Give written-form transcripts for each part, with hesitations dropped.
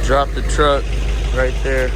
Drop the truck right there.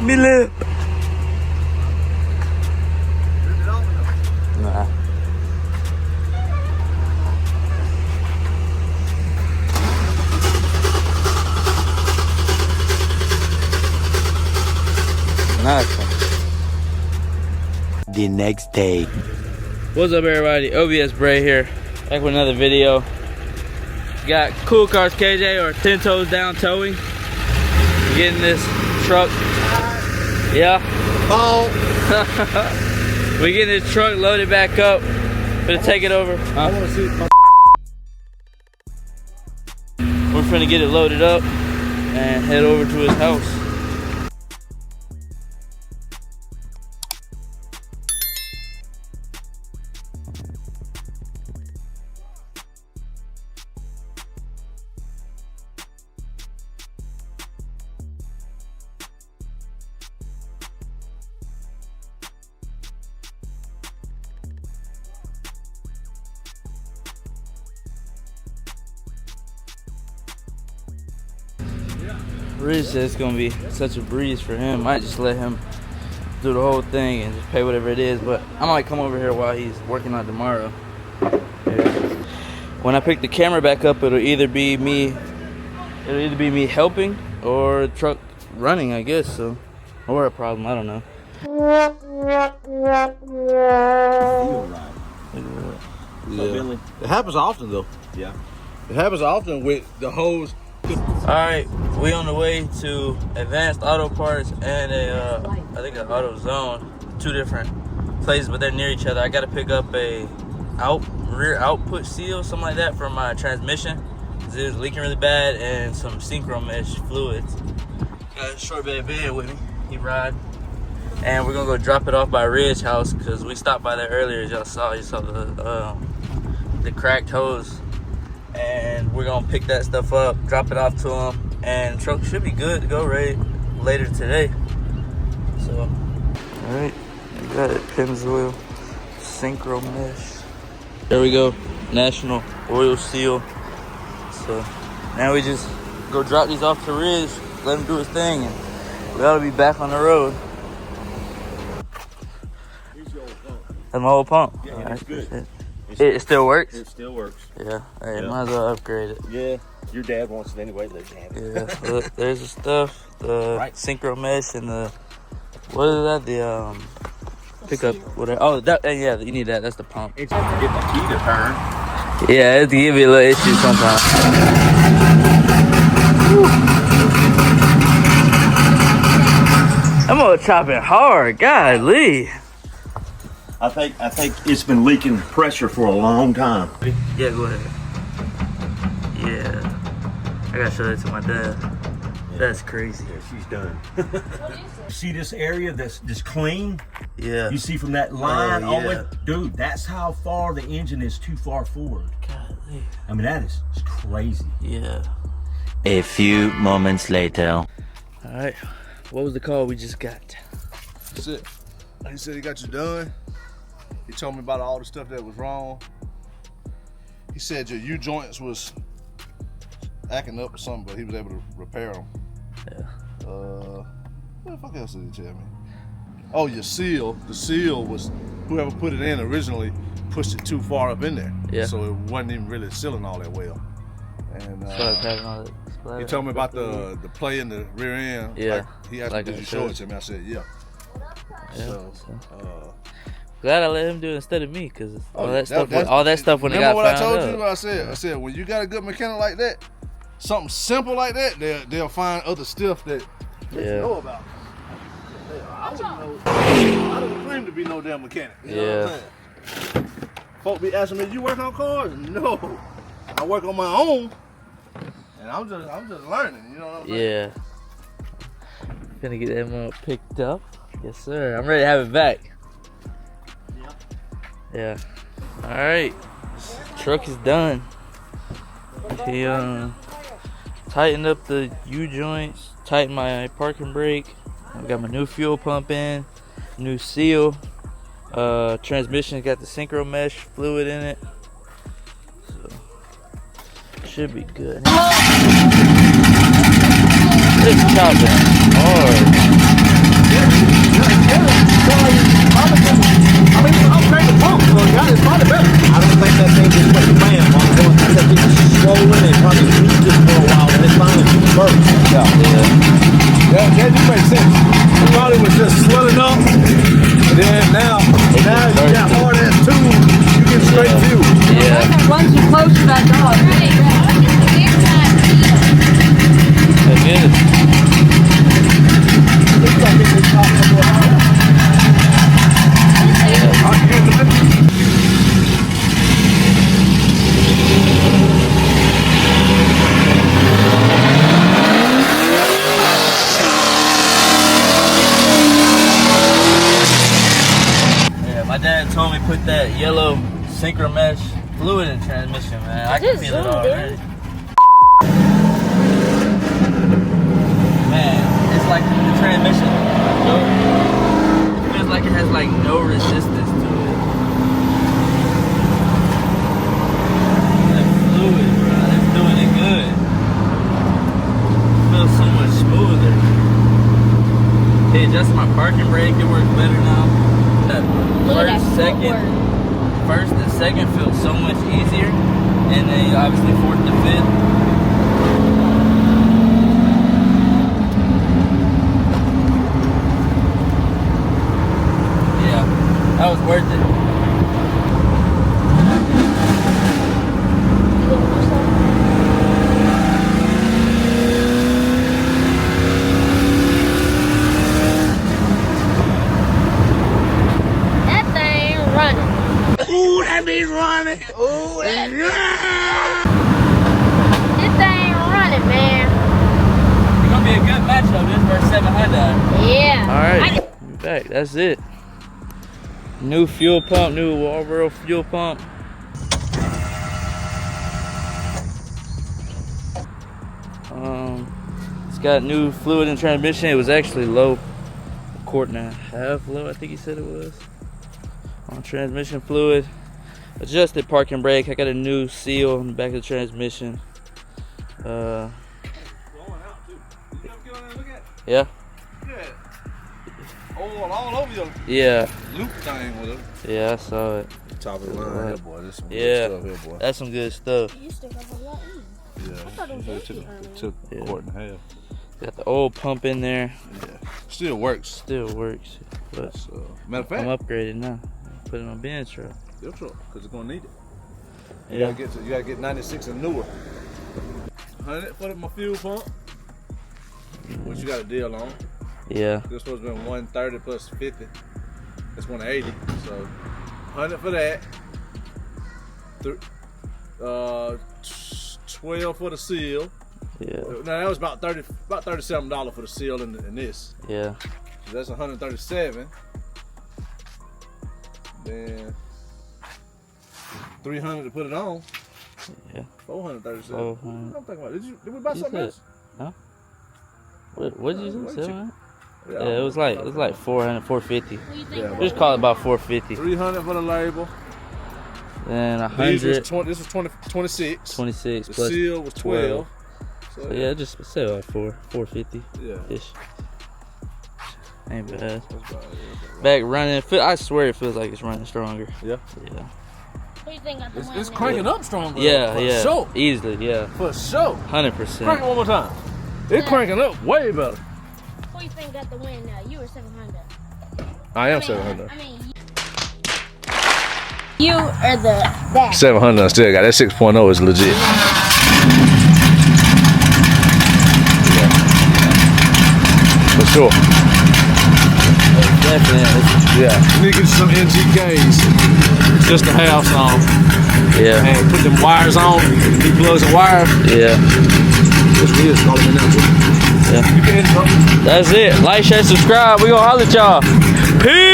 Me lip. Nah. Nothing. The next day. What's up, everybody? OBS Bray here, back with another video. Got Cool Cars KJ, or 10 Toes Down Towing. We're getting this truck. Yeah. Oh. We're getting this truck loaded back up. Gonna take it over. I want to see my We're finna get it loaded up and head over to his house. Riz said it's gonna be such a breeze for him. Might just let him do the whole thing and just pay whatever it is. But I might come over here while he's working on tomorrow. Yeah. When I pick the camera back up, it'll either be me helping or the truck running, I guess. So, or a problem, I don't know. Yeah. It happens often though. Yeah. It happens often with the hose. Alright, we on the way to Advanced Auto Parts and I think an Auto Zone. Two different places, but they're near each other. I gotta pick up a rear output seal, something like that, for my transmission. It was leaking really bad, and some synchro mesh fluids. Got a short bed with me, he ride. And we're gonna go drop it off by Ridge House, because we stopped by there earlier, as y'all saw. You saw the cracked hose. And we're gonna pick that stuff up, drop it off to him, and the truck should be good to go ready later today. So, all right, we got it, Pennzoil synchro mesh. There we go, national oil seal. So now we just go drop these off to Riz, let him do his thing, and we ought to be back on the road. That's my old pump. Yeah, it's good. It still works? It still works. Yeah, hey, might as well upgrade it. Yeah, your dad wants it anyway. Let him have it. Yeah, look, there's the stuff, the synchro mesh, and the, what is that? The pickup, whatever. Oh, that, yeah, you need that. That's the pump. It's to get the key to turn. Yeah, it give me a little issue sometimes. I'm gonna chop it hard, golly. I think it's been leaking pressure for a long time. Yeah, go ahead. Yeah, I gotta show that to my dad. Yeah. That's crazy. Yeah, she's done. See this area that's just clean? Yeah. You see from that line all the way, dude, that's how far the engine is too far forward. Golly. I mean, it's crazy. Yeah. A few moments later. All right, what was the call we just got? That's it. He said he got you done. He told me about all the stuff that was wrong. He said your U-joints was acting up or something, but he was able to repair them. Yeah. What the fuck else did he tell me? Oh, your seal. The seal was, whoever put it in originally pushed it too far up in there. Yeah. So it wasn't even really sealing all that well. And he told me about the play in the rear end. Yeah. Like, he asked me, did you show it to me? I said, yeah. So, glad I let him do it instead of me, because all that stuff when it got found Remember what I told up. you? What I said? I said, when you got a good mechanic like that, something simple like that, they'll find other stuff that you know about. I don't claim to be no damn mechanic. You know what I'm saying? Folk be asking me, you work on cars? No, I work on my own, and I'm just learning. You know what I'm saying? Yeah. Gonna get that mug picked up. Yes, sir. I'm ready to have it back. Yeah. All right. Truck is done. He tightened up the U joints, tightened my parking brake. I got my new fuel pump in, new seal. Transmission got the synchro mesh fluid in it. So should be good. It's chopping hard. I mean, I'm trying to pump, so it's probably better. I don't think that thing just went bam. I think it was swollen and probably used it for a while, and it's finally burst. Yeah. That do make sense. I thought it was just swelling up, and then now you got hard ass tube, you get straight view. Yeah. Once you close to that dog. That's good. Looks like it's just off the wall. My dad told me put that yellow synchro mesh fluid in transmission, man. I can feel it already. Man, it's like the transmission. It feels like it has like no resistance to it. That fluid, bro, it's doing it good. It feels so much smoother. Hey, adjusting my parking brake, it works better now. First and second feels so much easier, and then obviously fourth and fifth. Yeah, that was worth it. Running. Ooh, yeah. This thing running, man. It's gonna be a good matchup, this versus 700. Yeah. Alright, we're back. That's it. New fuel pump, new Walboro fuel pump. It's got new fluid in transmission. It was actually low, a quart and a half low, I think he said it was. On transmission fluid. Adjusted parking brake. I got a new seal in the back of the transmission. Yeah. Yeah. All over your loop thing with it. Yeah, I saw it. Top of the line, here, boy. This some good stuff here, boy. That's some good stuff. You stick up a lot in. Yeah. I thought it was It took a quart and a half. Got the old pump in there. Yeah. Still works. Still works. But matter of fact, I'm upgraded now. Put it on bench truck. Your truck, because it's gonna need it. You Yeah. gotta get 96 and newer. 100 for my fuel pump, which you got a deal on. Yeah. This supposed to be 130 plus 50. That's 180. So 100 for that. 12 for the seal. Yeah. Now that was about $37 for the seal and this. Yeah. So that's 137. Then 300 to put it on. Yeah. 437. 400. I'm thinking about. Did we buy something else? No. What did you say? 700? Yeah, Yeah, it was like 400, 450. Yeah, Just call it about 450. 300 for the label. Then These 100. was this was 26. 26 The plus seal was 12. So yeah, just say like 450 Yeah. ish. Ain't bad. That's about it. Back running. I swear it feels like it's running stronger. Yeah. Yeah. What do you think of the one It's that- cranking up stronger. Yeah, for yeah. Sure. Easily, yeah. For sure. 100%. Crank it one more time. It's cranking up way better. What do you think got the win now? You or 700? I am 700. I mean, you or that? 700 I still got. That 6.0 is legit. For sure. Definitely. Yeah. You need to get some NGKs. Just to have some. Yeah. And put them wires on. These plugs and wires. Yeah. This is calling me now. Yeah. You can hit something. That's it. Like, share, subscribe. We gonna holler at y'all. Peace.